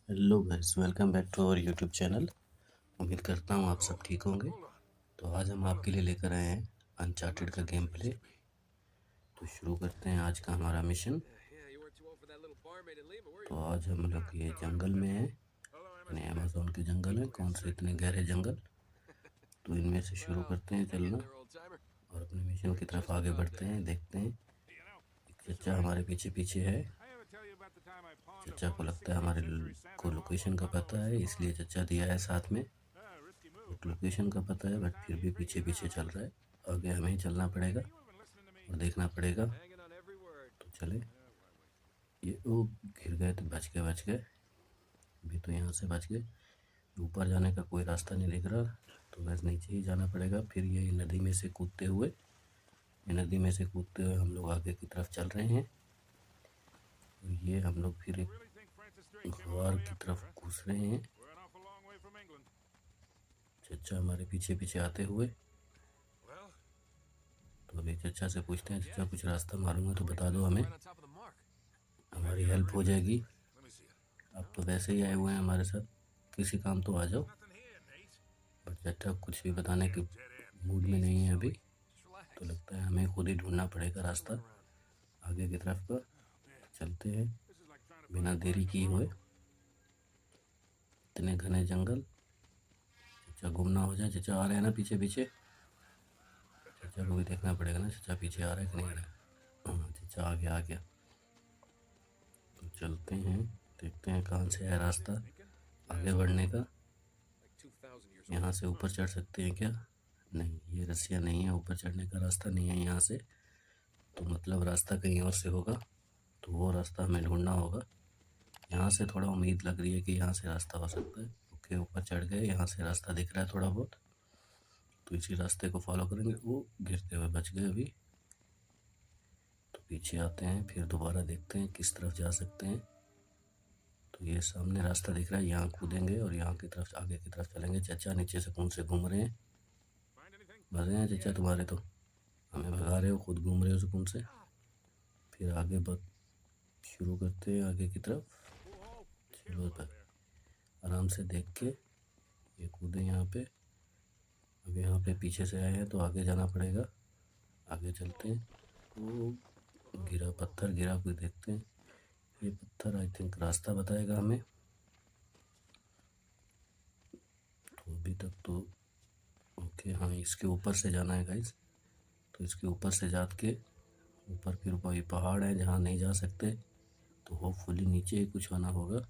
Hello guys, welcome back to our YouTube channel. उम्मीद करता हूँ आप सब ठीक होंगे। तो आज हम आपके लिए लेकर आए हैं अनचार्टेड का गेम प्ले। तो शुरू करते हैं आज का हमारा मिशन। तो आज हम लोग ये जंगल में हैं, यानी अमेज़न के जंगल हैं। कौन से इतने गहरे जंगल। तो इनमें से शुरू करते हैं चलना और अपने मिशन की तरफ आगे बढ़ते हैं। देखते हैं एक चचा हमारे पीछे पीछे है। चचा को लगता है हमारे को लोकेशन का पता है, इसलिए चचा दिया है साथ में। लोकेशन का पता है बट फिर भी पीछे पीछे चल रहा है। आगे हमें ही चलना पड़ेगा और देखना पड़ेगा। तो चले। ये ओ गिर गए तो बच गए। अभी तो यहाँ से बच गए। ऊपर जाने का कोई रास्ता नहीं दिख रहा, तो बस नीचे ही जाना पड़ेगा। फिर ये नदी में से कूदते हुए हम लोग आगे की तरफ चल रहे हैं। और ये हम लोग फिर एक गुहार की तरफ घुस रहे हैं। चचा हमारे पीछे पीछे आते हुए। तो अभी चचा से पूछते हैं, चचा कुछ रास्ता मालूम है तो बता दो हमें, हमारी हेल्प हो जाएगी। आप तो वैसे ही आए हुए हैं हमारे साथ, किसी काम तो आ जाओ। बट चचा कुछ भी बताने के मूड में नहीं है अभी। तो लगता है हमें खुद ही ढूंढना पड़ेगा रास्ता आगे की तरफ का। चलते हैं बिना देरी किए हुए। इतने घने जंगल, चचा गुम ना हो जाए। चचा आ रहे हैं ना पीछे पीछे। चचा को भी देखना पड़ेगा ना, चचा पीछे आ रहा है कि नहीं आ रहा है। हाँ, चचा आ गया। तो चलते हैं, देखते हैं कहाँ से है रास्ता आगे बढ़ने का। यहाँ से ऊपर चढ़ सकते हैं क्या? नहीं, ये रस्सियाँ नहीं है, ऊपर चढ़ने का रास्ता नहीं है यहाँ से। तो मतलब रास्ता कहीं और से होगा, तो वो रास्ता हमें ढूंढना होगा। यहाँ से थोड़ा उम्मीद लग रही है कि यहाँ से रास्ता हो सकता है। ओके, ऊपर चढ़ गए, यहाँ से रास्ता दिख रहा है थोड़ा बहुत। तो इसी रास्ते को फॉलो करेंगे। वो गिरते हुए बच गए अभी। तो पीछे आते हैं, फिर दोबारा देखते हैं किस तरफ जा सकते हैं। तो ये सामने रास्ता दिख रहा है, यहाँ कूदेंगे और यहाँ की तरफ आगे की तरफ चलेंगे। चचा नीचे से कौन से घूम रहे हैं, मजे हैं चचा तुम्हारे तो। हमें भगा रहे हो, खुद घूम रहे हो सुकून से। फिर आगे बढ़ शुरू करते हैं आगे की तरफ। चलो भाई, आराम से देख के ये कूदे यहाँ पे। अब यहाँ पे पीछे से आए हैं तो आगे जाना पड़ेगा। आगे चलते हैं। वो गिरा, पत्थर गिरा, कोई देखते हैं। ये पत्थर आई थिंक रास्ता बताएगा हमें। तो अभी तक तो ओके। हाँ, इसके ऊपर से जाना है गाइस। तो इसके ऊपर से जाके ऊपर फिर कोई पहाड़ है जहाँ नहीं जा सकते। तो होपफुली नीचे ही कुछ होना होगा।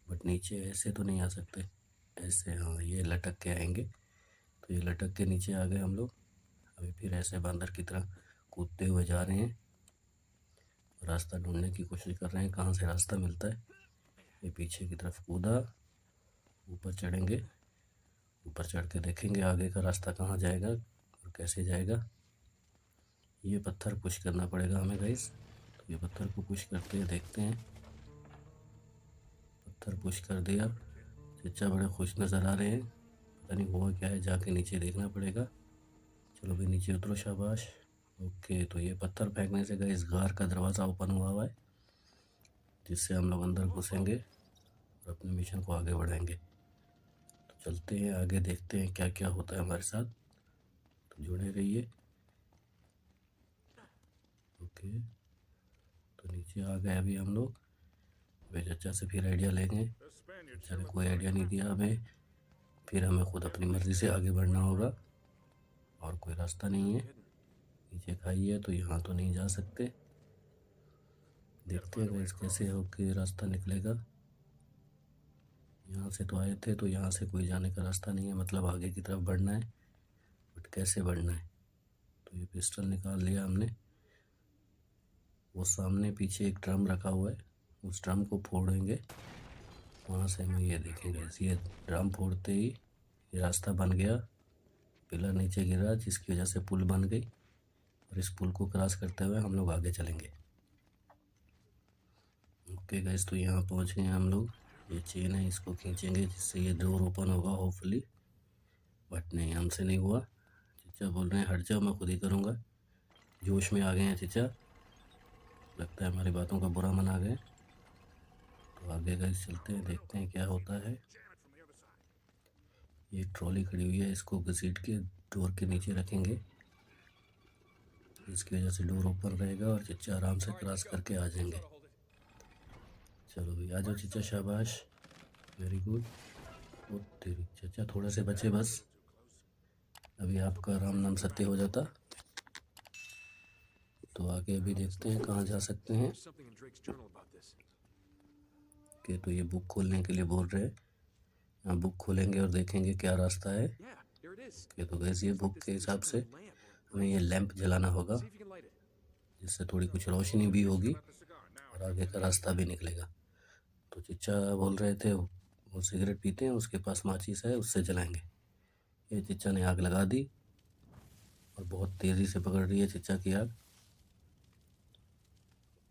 बट नीचे ऐसे तो नहीं आ सकते, ऐसे। हाँ, ये लटक के आएंगे। तो ये लटक के नीचे आ गए हम लोग। अभी फिर ऐसे बंदर की तरह कूदते हुए जा रहे हैं। रास्ता ढूंढने की कोशिश कर रहे हैं, कहाँ से रास्ता मिलता है। ये पीछे की तरफ कूदा। ऊपर चढ़ेंगे, ऊपर चढ़ के देखेंगे आगे का रास्ता कहाँ जाएगा और कैसे जाएगा। ये पत्थर पुश करना पड़ेगा हमें गाइस। तो ये पत्थर को पुश करते हैं, देखते हैं। पत्थर पुश कर दिया। चचा बड़े खुश नज़र आ रहे हैं, पता नहीं हुआ क्या है, जाके नीचे देखना पड़ेगा। चलो भाई नीचे उतरो, शाबाश। ओके, तो ये पत्थर फेंकने से गाइस गार का दरवाज़ा ओपन हुआ है, जिससे हम लोग अंदर घुसेंगे और अपने मिशन को आगे बढ़ाएंगे। तो चलते हैं आगे, देखते हैं क्या क्या होता है हमारे साथ। तो जुड़े रहिए। ओके, तो नीचे आ गए अभी हम लोग। वे चचा से फिर आइडिया लेंगे। चचा ने कोई आइडिया नहीं दिया हमें। फिर हमें खुद अपनी मर्ज़ी से आगे बढ़ना होगा और कोई रास्ता नहीं है। नीचे खाई है तो यहाँ तो नहीं जा सकते। देखते हैं गाइस कैसे होके रास्ता निकलेगा। यहाँ से तो आए थे, तो यहाँ से कोई जाने का रास्ता नहीं है, मतलब आगे की तरफ बढ़ना है। बट कैसे बढ़ना है। तो ये पिस्टल निकाल लिया हमने। वो सामने पीछे एक ड्रम रखा हुआ है, उस ड्रम को फोड़ेंगे। वहाँ से हमें ये देखेंगे, ये ड्रम फोड़ते ही ये रास्ता बन गया। पिलर नीचे गिरा जिसकी वजह से पुल बन गई। और इस पुल को क्रॉस करते हुए हम लोग आगे चलेंगे। ओके गाइस, तो यहाँ पहुँच गए हम लोग। ये चेन है, इसको खींचेंगे जिससे ये डोर ओपन होगा होपफुली। बट नहीं, हमसे नहीं हुआ। चचा बोल रहे हैं हट जाओ, मैं खुद ही करूँगा। जोश में आ गए हैं चचा, लगता है हमारी बातों का बुरा मना गए। तो आगे आगे गाइस चलते हैं, देखते हैं क्या होता है। ये ट्रॉली खड़ी हुई है, इसको घसीट के डोर के नीचे रखेंगे, इसकी वजह से डोर ओपन रहेगा और चचा आराम से क्रॉस करके आ जाएंगे। चलो भाई आ जाओ चचा, शाबाश, वेरी गुड। ओ तेरी चचा, थोड़े से बचे बस, अभी आपका राम नाम सत्य हो जाता। तो आगे अभी देखते हैं कहाँ जा सकते हैं। कि तो ये बुक खोलने के लिए बोल रहे हैं, यहाँ बुक खोलेंगे और देखेंगे क्या रास्ता है। कि तो गैस ये बुक के हिसाब से हमें ये लैंप जलाना होगा, जिससे थोड़ी कुछ रोशनी भी होगी और आगे का रास्ता भी निकलेगा। तो चिच्चा बोल रहे थे वो सिगरेट पीते हैं, उसके पास माचिस है, उससे जलाएंगे। ये चिच्चा ने आग लगा दी और बहुत तेज़ी से पकड़ रही है चिच्चा की आग।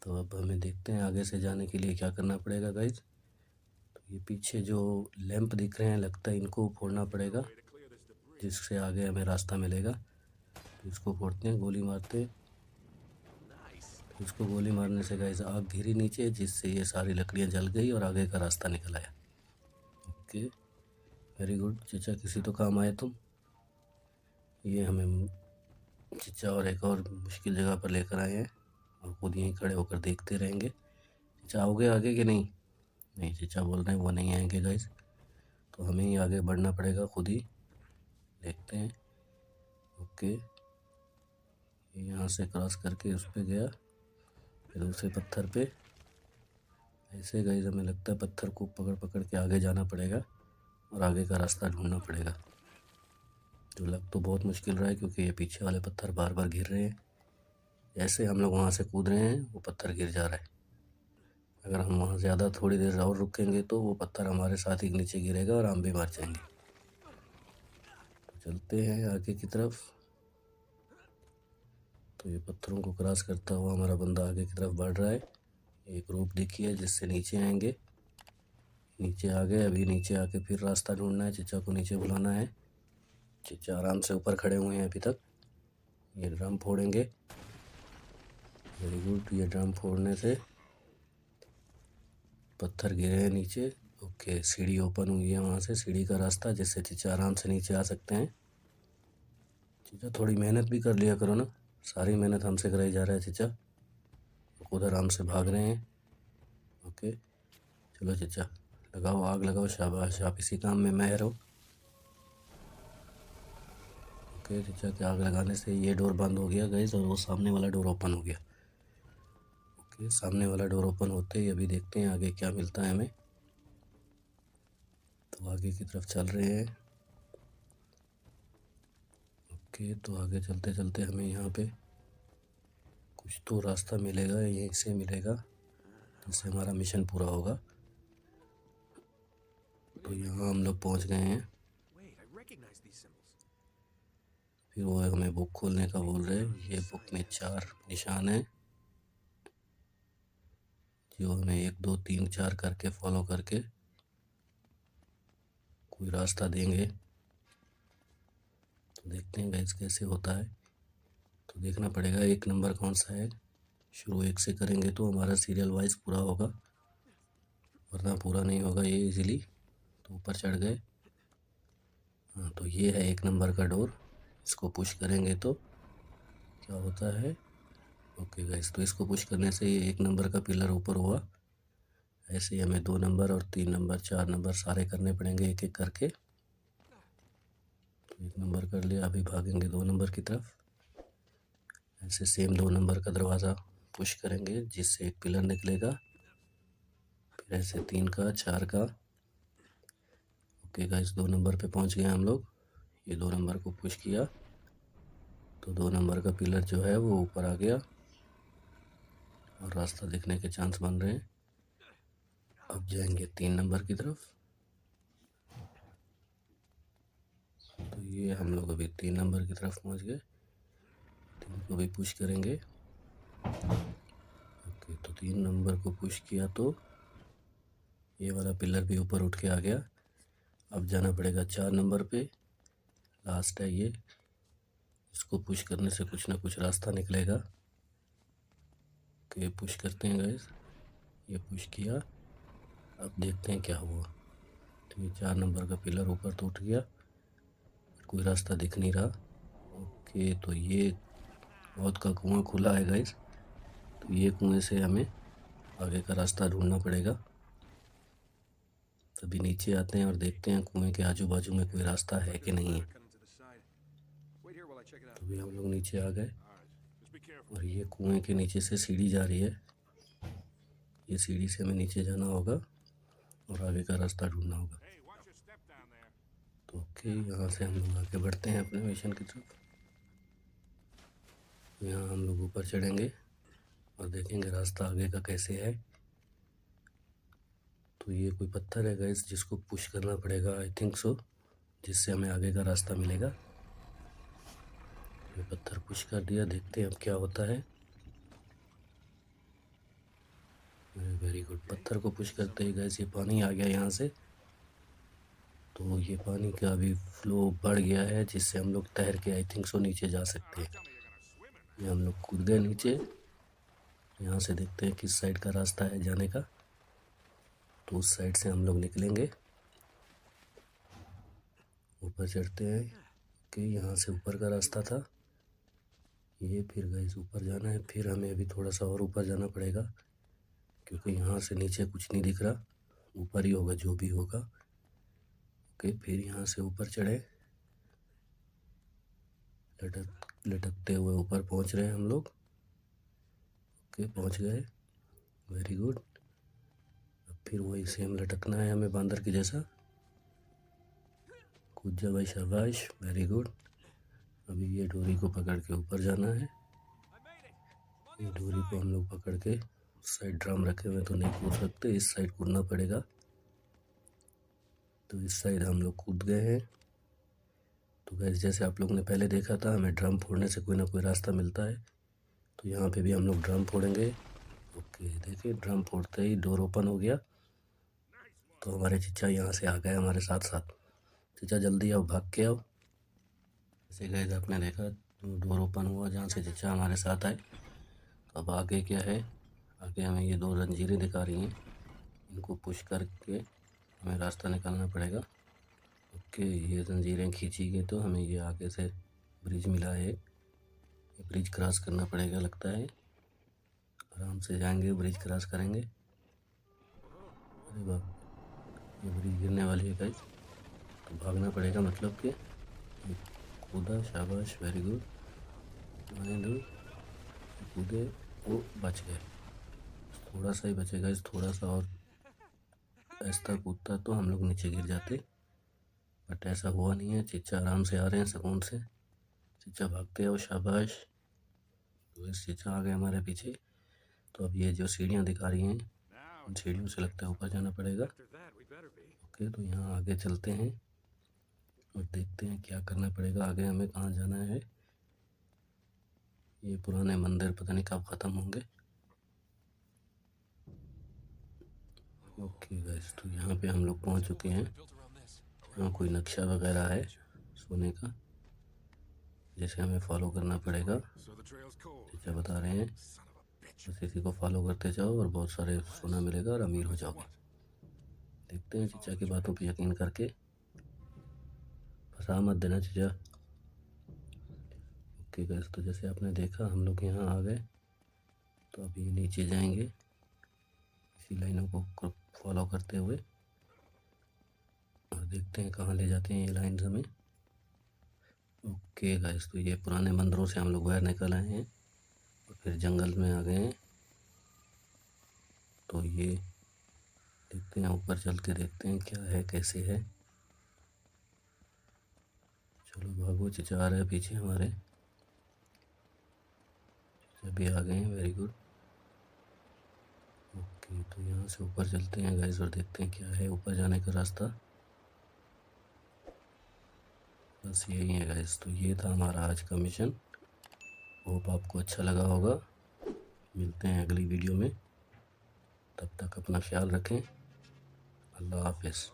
तो अब हमें देखते हैं आगे से जाने के लिए क्या करना पड़ेगा गाइज। तो ये पीछे जो लैंप दिख रहे हैं, लगता है इनको फोड़ना पड़ेगा, जिससे आगे हमें रास्ता मिलेगा। तो इसको फोड़ते हैं, गोली मारते हैं। तो इसको गोली मारने से गाइज आग गिरी नीचे, जिससे ये सारी लकड़ियाँ जल गई और आगे का रास्ता निकल आया। ओके, वेरी गुड चचा, किसी तो काम आए तुम। ये हमें चचा और एक और मुश्किल जगह पर लेकर आए हैं और खुद यहीं खड़े होकर देखते रहेंगे। चचा आओगे आगे कि नहीं? नहीं, चचा बोल रहे हैं वो नहीं आएंगे गाइज, तो हमें ही आगे बढ़ना पड़ेगा खुद ही। देखते हैं। ओके, ये यहाँ से क्रॉस करके उस पर गया, फिर दूसरे पत्थर पे। ऐसे गाइज हमें लगता है पत्थर को पकड़ पकड़ के आगे जाना पड़ेगा और आगे का रास्ता ढूंढना पड़ेगा, जो लग तो बहुत मुश्किल रहा है क्योंकि ये पीछे वाले पत्थर बार बार गिर रहे हैं। जैसे हम लोग वहाँ से कूद रहे हैं वो पत्थर गिर जा रहा है। अगर हम वहाँ ज़्यादा थोड़ी देर और रुकेंगे तो वो पत्थर हमारे साथ ही नीचे गिरेगा और हम भी मर जाएंगे। तो चलते हैं आगे की तरफ। तो ये पत्थरों को क्रॉस करता हुआ हमारा बंदा आगे की तरफ बढ़ रहा है। एक रोप देखी है जिससे नीचे आएंगे। नीचे आ गए, अभी नीचे आके फिर रास्ता ढूंढना है, चचा को नीचे बुलाना है। चचा आराम से ऊपर खड़े हुए हैं अभी तक। ये ड्रम फोड़ेंगे, वेरी गुड। ये ड्रम फोड़ने से पत्थर गिरे हैं नीचे। ओके, सीढ़ी ओपन हुई है वहाँ से, सीढ़ी का रास्ता, जिससे चचा आराम से नीचे आ सकते हैं। चचा थोड़ी मेहनत भी कर लिया करो ना, सारी मेहनत हमसे कराई जा रहा है चचा, खुद आराम से भाग रहे हैं। ओके चलो चचा, लगाओ आग लगाओ, शाबाश, आप इसी काम में माहिर हो। ओके चचा के आग लगाने से ये डोर बंद हो गया गाइस, और वो सामने वाला डोर ओपन हो गया। ओके, सामने वाला डोर ओपन होते ही अभी देखते हैं आगे क्या मिलता है हमें। तो आगे की तरफ चल रहे हैं। ओके, तो आगे चलते चलते हमें यहाँ पे कुछ तो रास्ता मिलेगा, यहीं से मिलेगा, जिससे हमारा मिशन पूरा होगा। तो यहाँ हम लोग पहुँच गए हैं। फिर वो हमें बुक खोलने का बोल रहे हैं। ये बुक में 4 निशान हैं, जो हमें 1 2 3 4 करके फॉलो करके कोई रास्ता देंगे। तो देखते हैं गाइस कैसे होता है। तो देखना पड़ेगा 1 नंबर कौन सा है। शुरू 1 से करेंगे तो हमारा सीरियल वाइज पूरा होगा, वरना पूरा नहीं होगा ये इजीली। तो ऊपर चढ़ गए। हाँ, तो ये है 1 नंबर का डोर, इसको पुश करेंगे तो क्या होता है। ओके गाइस, तो इसको पुश करने से ये 1 नंबर का पिलर ऊपर हुआ। ऐसे ही हमें 2 नंबर और 3 नंबर 4 नंबर सारे करने पड़ेंगे एक एक करके। तो 1 नंबर कर लिया, अभी भागेंगे 2 नंबर की तरफ। ऐसे सेम 2 नंबर का दरवाज़ा पुश करेंगे, जिससे एक पिलर निकलेगा। फिर ऐसे 3 का 4 का। ओके गाइस, 2 नंबर पे पहुंच गए हम लोग। ये 2 नंबर को पुश किया तो 2 नंबर का पिलर जो है वो ऊपर आ गया और रास्ता दिखने के चांस बन रहे हैं। अब जाएंगे 3 नंबर की तरफ। तो ये हम लोग अभी 3 नंबर की तरफ पहुंच गए। 3 को भी पुश करेंगे। ओके, तो 3 नंबर को पुश किया तो ये वाला पिलर भी ऊपर उठ के आ गया। अब जाना पड़ेगा 4 नंबर पे, लास्ट है ये। इसको पुश करने से कुछ ना कुछ रास्ता निकलेगा। ओके, पुश करते हैं गाइस। ये पुश किया अब देखते हैं क्या हुआ। तो ये 4 नंबर का पिलर ऊपर तो उठ गया, कोई रास्ता दिख नहीं रहा। ओके, तो ये मौत का कुआं खुला है गाइस। तो ये कुएं से हमें आगे का रास्ता ढूंढना पड़ेगा। तभी नीचे आते हैं और देखते हैं कुएं के आजू बाजू में कोई रास्ता है कि नहीं है। तभी हम लोग नीचे आ गए और ये कुएं के नीचे से सीढ़ी जा रही है। ये सीढ़ी से हमें नीचे जाना होगा और आगे का रास्ता ढूंढना होगा। तो ओके, यहाँ से हम लोग आगे बढ़ते हैं अपने मिशन की तरफ। यहाँ हम लोग ऊपर चढ़ेंगे और देखेंगे रास्ता आगे का कैसे है। तो ये कोई पत्थर है गाइस जिसको पुश करना पड़ेगा, आई थिंक सो, जिससे हमें आगे का रास्ता मिलेगा। ये पत्थर पुश कर दिया, देखते हैं अब क्या होता है। वेरी गुड, पत्थर को पुश करते ही गाइस ये पानी आ गया यहाँ से। तो ये पानी का अभी फ्लो बढ़ गया है, जिससे हम लोग तैर के आई थिंक सो नीचे जा सकते हैं। ये हम लोग कूद गए नीचे। यहाँ से देखते हैं किस साइड का रास्ता है जाने का। तो उस साइड से हम लोग निकलेंगे, ऊपर चढ़ते हैं कि यहाँ से ऊपर का रास्ता था ये। फिर गाइस ऊपर जाना है, फिर हमें अभी थोड़ा सा और ऊपर जाना पड़ेगा, क्योंकि यहाँ से नीचे कुछ नहीं दिख रहा। ऊपर ही होगा जो भी होगा। ओके, फिर यहाँ से ऊपर चढ़े, लटकते हुए ऊपर पहुँच रहे हैं हम लोग। ओके, पहुँच गए, वेरी गुड। अब फिर वही सेम लटकना है हमें बांदर की जैसा। कूद जा भाई, शाबाश, वेरी गुड। अभी ये डोरी को पकड़ के ऊपर जाना है। ये डोरी को हम लोग पकड़ के, उस साइड ड्रम रखे हुए तो नहीं कूद सकते, इस साइड कूदना पड़ेगा। तो इस साइड हम लोग कूद गए हैं। तो गैस जैसे आप लोगों ने पहले देखा था, हमें ड्रम फोड़ने से कोई ना कोई रास्ता मिलता है। तो यहाँ पे भी हम लोग ड्रम फोड़ेंगे। ओके, देखिए ड्रम फोड़ते ही डोर ओपन हो गया। तो हमारे चचा यहाँ से आ गए हमारे साथ साथ। चचा जल्दी आओ, भाग के आओ। जैसे गैस आपने देखा डोर ओपन हुआ जहाँ से चचा हमारे साथ आए। तो अब आगे क्या है, आगे हमें ये 2 जंजीरें दिखा रही हैं, इनको पुश करके हमें रास्ता निकालना पड़ेगा। ओके, ये जंजीरें खींची गई तो हमें ये आगे से ब्रिज मिला है। ये ब्रिज क्रॉस करना पड़ेगा लगता है। आराम से जाएंगे, ब्रिज क्रॉस करेंगे। अरे बाप, ये ब्रिज गिरने वाली है गाइस। तो भागना पड़ेगा, मतलब कि कूदा, शाबाश, वेरी गुड। कूदे, वो बच गए। थोड़ा सा ही बचे गाइस, थोड़ा सा और ऐसा कूदता तो हम लोग नीचे गिर जाते, बट ऐसा हुआ नहीं है। चीचा आराम से आ रहे हैं सुकून से। चीचा भागते हो, शाबाश। तो इस चीचा आ गए हमारे पीछे। तो अब ये जो सीढ़ियाँ दिखा रही हैं, उन सीढ़ियों से लगता है ऊपर जाना पड़ेगा। ओके, तो यहाँ आगे चलते हैं और देखते हैं क्या करना पड़ेगा आगे, हमें कहाँ जाना है। ये पुराने मंदिर पता नहीं कब ख़त्म होंगे। ओके गाइस, तो यहाँ पे हम लोग पहुँच चुके हैं। यहाँ कोई नक्शा वगैरह है सोने का, जिसे हमें फॉलो करना पड़ेगा। चचा बता रहे हैं बस इसी को फॉलो करते जाओ और बहुत सारे सोना मिलेगा और अमीर हो जाओगे। देखते हैं चचा की बातों पे यकीन करके। फंसा मत देना चचा। ओके गाइस, तो जैसे आपने देखा हम लोग यहाँ आ गए। तो अभी नीचे जाएंगे इसी लाइनों को फॉलो करते हुए और देखते हैं कहाँ ले जाते हैं ये लाइन्स हमें। ओके गाइस, तो ये पुराने मंदिरों से हम लोग बाहर निकल आए हैं और फिर जंगल में आ गए हैं। तो ये देखते हैं, ऊपर चल के देखते हैं क्या है कैसे है। चलो भागो, चचा आ रहे हैं पीछे हमारे। चचा भी आ गए हैं, वेरी गुड। ओके, तो यहाँ से ऊपर चलते हैं गाइस और देखते हैं क्या है ऊपर जाने का रास्ता। बस यही है गाइस, तो ये था हमारा आज का मिशन। होप आपको अच्छा लगा होगा। मिलते हैं अगली वीडियो में, तब तक अपना ख्याल रखें। अल्लाह हाफिज़।